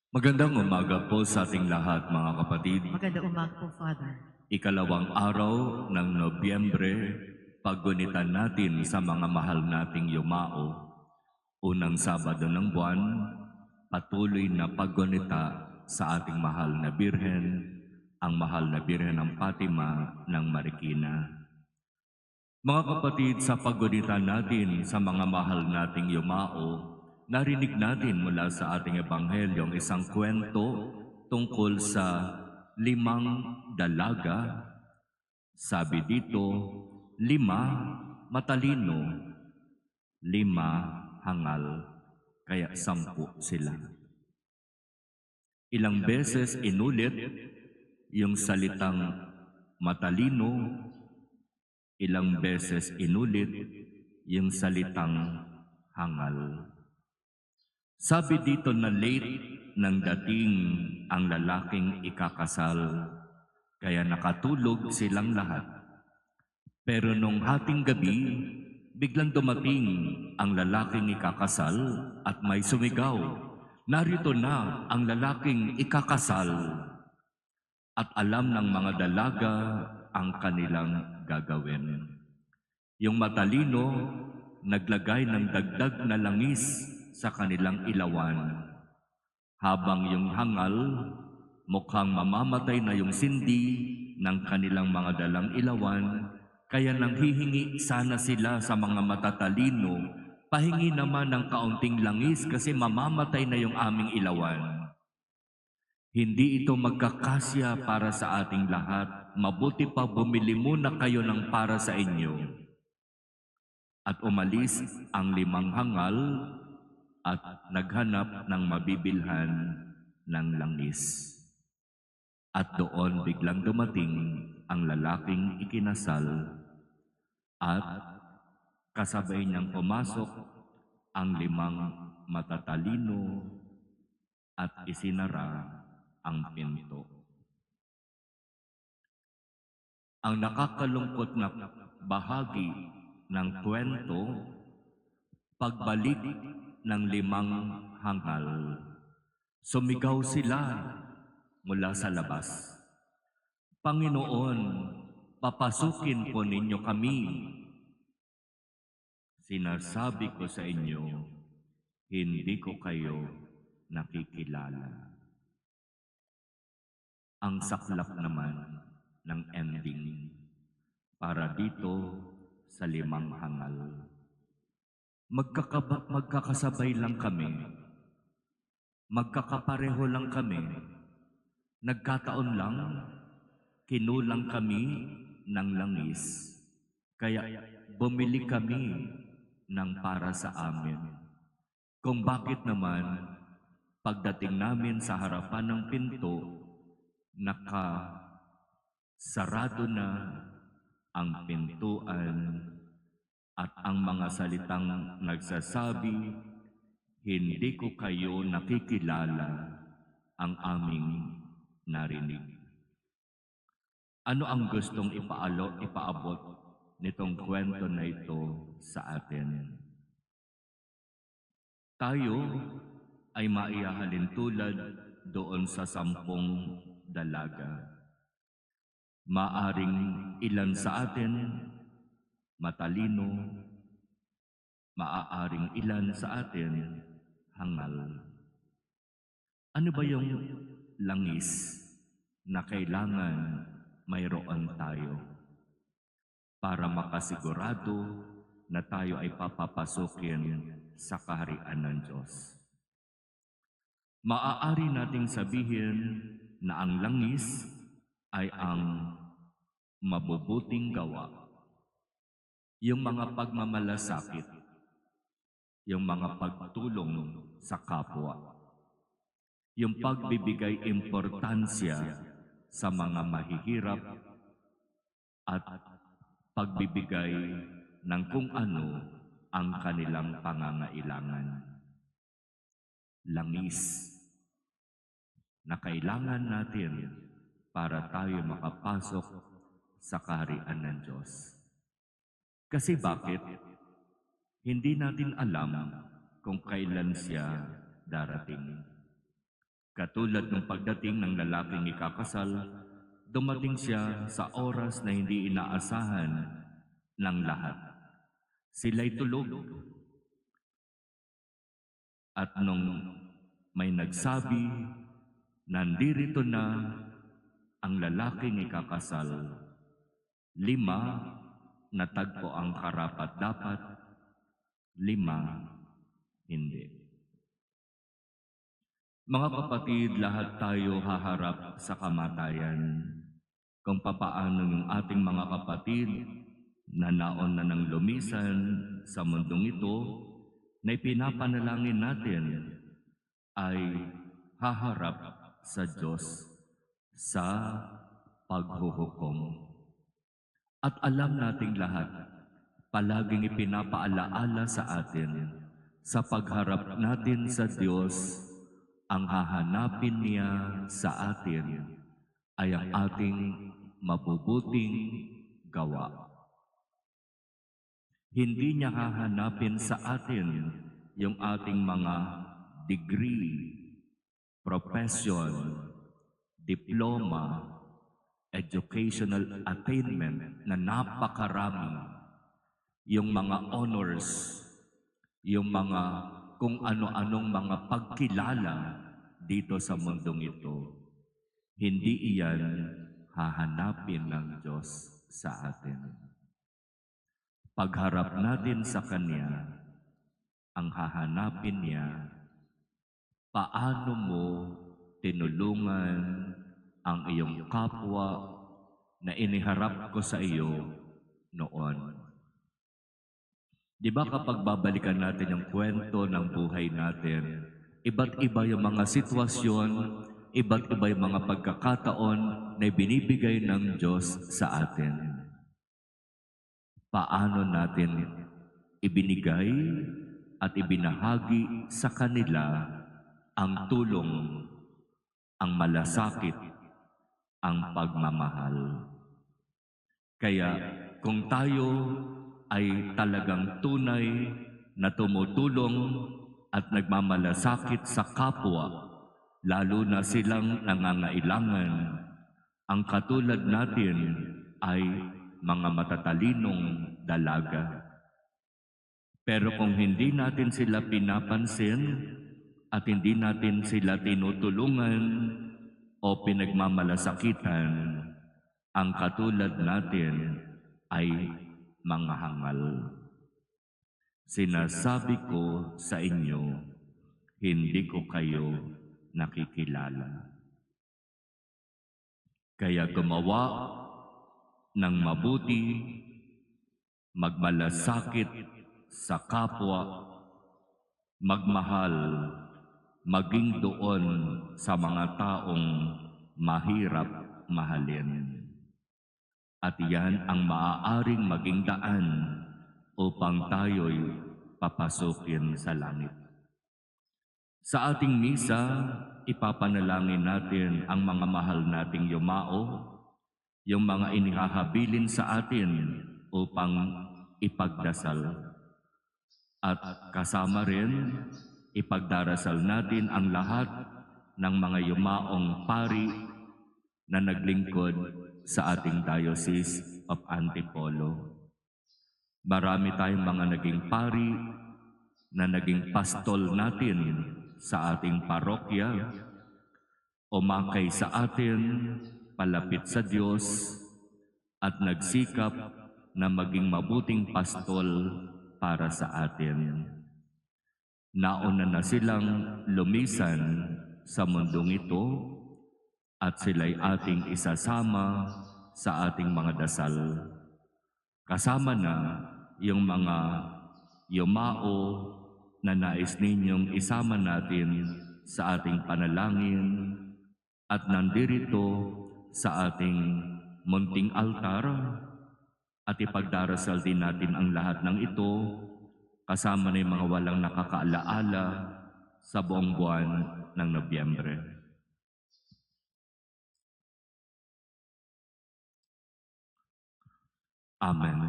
Magandang umaga po sa ating lahat, mga kapatid. Magandang umaga po, Father. Ikalawang araw ng Nobyembre, paggunitan natin sa mga mahal nating yumao. Unang Sabado ng buwan, patuloy na paggunita sa ating mahal na Birhen, ang mahal na Birhen ng Fatima ng Marikina. Mga kapatid, sa paggunita natin sa mga mahal nating yumao, narinig natin mula sa ating ebanghelyo ang isang kwento tungkol sa 5 dalaga. Sabi dito, 5 matalino, 5 hangal, kaya 10 sila. Ilang beses inulit yung salitang matalino, ilang beses inulit yung salitang hangal. Sabi dito na late nang dating ang lalaking ikakasal, kaya nakatulog silang lahat. Pero nung hating gabi, biglang dumating ang lalaking ikakasal at may sumigaw, "Narito na ang lalaking ikakasal!" At alam ng mga dalaga ang kanilang gagawin. Yung matalino, naglagay ng dagdag na langis sa kanilang ilawan, habang yung hangal, mukhang mamamatay na yung sindi ng kanilang mga dalang ilawan, kaya nanghihingi sana sila sa mga matatalino, "Pahingi naman ng kaunting langis kasi mamamatay na yung aming ilawan." Hindi ito magkakasya para sa ating lahat. Mabuti pa bumili muna kayo ng para sa inyo. At umalis ang 5 hangal at naghanap ng mabibilhan ng langis. At doon biglang dumating ang lalaking ikinasal at kasabay niyang pumasok ang 5 matatalino at isinara ang pinto. Ang nakakalungkot na bahagi ng kwento, pagbalik ng 5 hangal. Sumigaw sila mula sa labas, "Panginoon, papasukin po ninyo kami. Sinasabi ko sa inyo, hindi ko kayo nakikilala." Ang saklap naman ng ending para dito sa 5 hangal. Magkakasabay lang kami, magkakapareho lang kami, nagkataon lang, kinulang kami ng langis, kaya bumili kami ng para sa amin. Kung bakit naman, pagdating namin sa harapan ng pinto, nakasarado na ang pintuan at ang mga salitang nagsasabi, "Hindi ko kayo nakikilala," ang aming narinig. Ano ang gustong ipaabot nitong kwento na ito sa atin? Tayo ay maihahalin tulad doon sa 10 dalaga. Maaring ilan sa atin matalino, maaaring ilan sa atin hangal. Ano ba yung langis na kailangan mayroon tayo para makasigurado na tayo ay papapasukin sa kaharian ng Diyos? Maaari nating sabihin na ang langis ay ang mabubuting gawa, yung mga pagmamalasakit, yung mga pagtulong sa kapwa, yung pagbibigay importansya sa mga mahihirap at pagbibigay ng kung ano ang kanilang pangangailangan. Langis na kailangan natin para tayo makapasok sa kaharian ng Diyos. Kasi bakit? Hindi natin alam kung kailan siya darating. Katulad ng pagdating ng lalaking ikakasal, dumating siya sa oras na hindi inaasahan ng lahat. Sila'y tulog. At nung may nagsabi, nandirito na ang lalaking ikakasal, 5 natagpo ang karapat-dapat, 5 hindi. Mga kapatid, lahat tayo haharap sa kamatayan. Kung papaano yung ating mga kapatid na naon na ng lumisan sa mundong ito, na ipinapanalangin natin ay haharap sa Diyos sa paghuhukom. At alam nating lahat, palaging ipinapaalaala sa atin, sa pagharap natin sa Diyos, ang hahanapin niya sa atin ay ang ating mabubuting gawa. Hindi niya hahanapin sa atin yung ating mga degree, profession, diploma, educational attainment na napakarami, yung mga honors, yung mga kung ano-anong mga pagkilala dito sa mundong ito. Hindi iyan hahanapin ng Diyos sa atin. Pagharap natin sa Kanya, ang hahanapin niya, paano mo tinulungan ang iyong kapwa na iniharap ko sa iyo noon. Di ba kapag babalikan natin yung kwento ng buhay natin, iba't iba yung mga sitwasyon, iba't iba yung mga pagkakataon na binibigay ng Diyos sa atin. Paano natin ibinigay at ibinahagi sa kanila ang tulong, ang malasakit, ang pagmamahal. Kaya kung tayo ay talagang tunay na tumutulong at nagmamalasakit sa kapwa, lalo na silang nangangailangan, ang katulad natin ay mga matatalinong dalaga. Pero kung hindi natin sila pinapansin at hindi natin sila tinutulungan o pinagmamalasakitan, ang katulad natin ay mga hangal. Sinasabi ko sa inyo, hindi ko kayo nakikilala. Kaya gumawa ng mabuti, magmalasakit sa kapwa, magmahal, maging doon sa mga taong mahirap mahalin. At yan ang maaaring maging daan upang tayo'y papasukin sa langit. Sa ating misa, ipapanalangin natin ang mga mahal nating yumao, yung mga inihahabilin sa atin upang ipagdasal. At kasama rin, ipagdarasal natin ang lahat ng mga yumaong pari na naglingkod sa ating Diocese of Antipolo. Marami tayong mga naging pari na naging pastol natin sa ating parokya, umakay sa atin, palapit sa Diyos, at nagsikap na maging mabuting pastol para sa atin. Nauna na silang lumisan sa mundong ito at sila'y ating isasama sa ating mga dasal. Kasama na yung mga yumao na nais ninyong isama natin sa ating panalangin at nandirito sa ating munting altar at ipagdarasal din natin ang lahat ng ito kasama na yung mga walang nakakaalaala sa buong buwan ng Nobyembre. Amen.